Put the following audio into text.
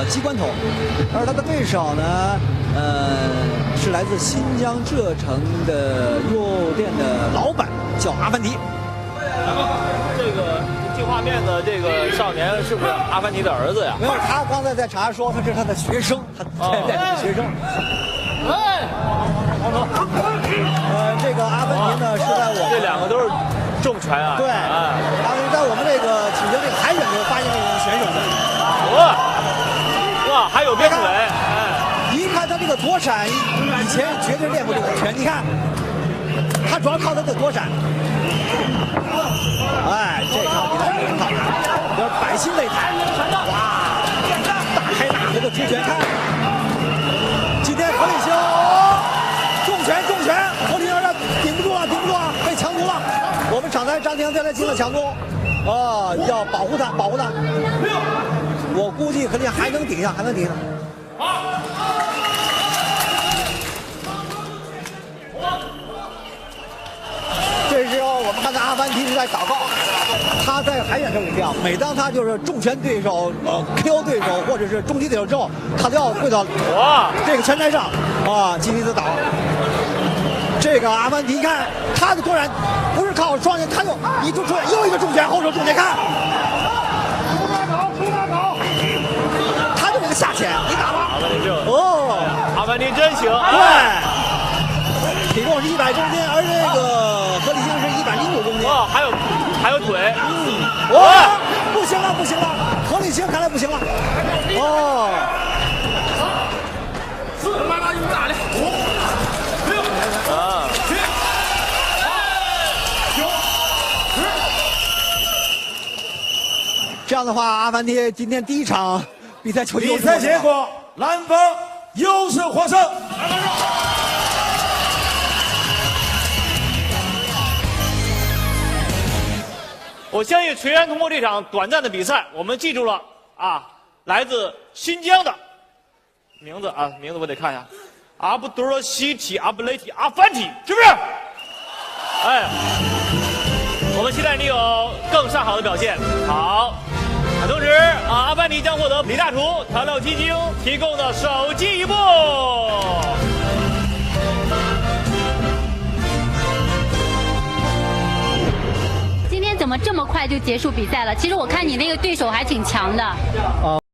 机关头，而他的对手呢，是来自新疆浙城的肉店的老板，叫阿凡提。这个进画面的这个少年是不是阿凡提的儿子呀？没有，他刚才在查说他是他的学生，他带的学生。这个阿凡提呢是在我们这两个都是重拳啊。对，他是在我们这个体育这个海选时候发现这种选手的。哇，还有边腿。一看他这个躲闪，以前绝对练过这个拳。你看，他主要靠他的躲闪。哎，这场比赛非常好看，有百心擂台。哇，大开大合的出拳，看。今天何立新重拳，何立新顶不住了，被强毒了。我们场台张婷再来进了强毒，要保护他。我估计何立新还能顶下。这时候我们看到阿凡提是在祷告，他在海选时候也这样，每当他就是重拳对手、KO 对手或者是重击对手之后，他都要跪到这个拳台上进行一次祷告。这个阿凡提看他的躲闪不是靠双拳，他就一出来又一个重拳，后手重拳，看，他就这个下潜，你打吧。阿凡提真行。对，体重是100公斤，而这个何立新是105公斤。还有腿。不行了，何立新看来不行了。这样的话，阿凡提今天第一场比赛比赛结果，蓝方优势获胜。我相信全员通过这场短暂的比赛，我们记住了来自新疆的名字我得看一下，阿卜杜尔西提阿布雷提阿凡提，是不是？我们期待你有更上好的表现。好，同时阿凡提将获得李大厨调料基金提供的手机一部。今天怎么这么快就结束比赛了？其实我看你那个对手还挺强的。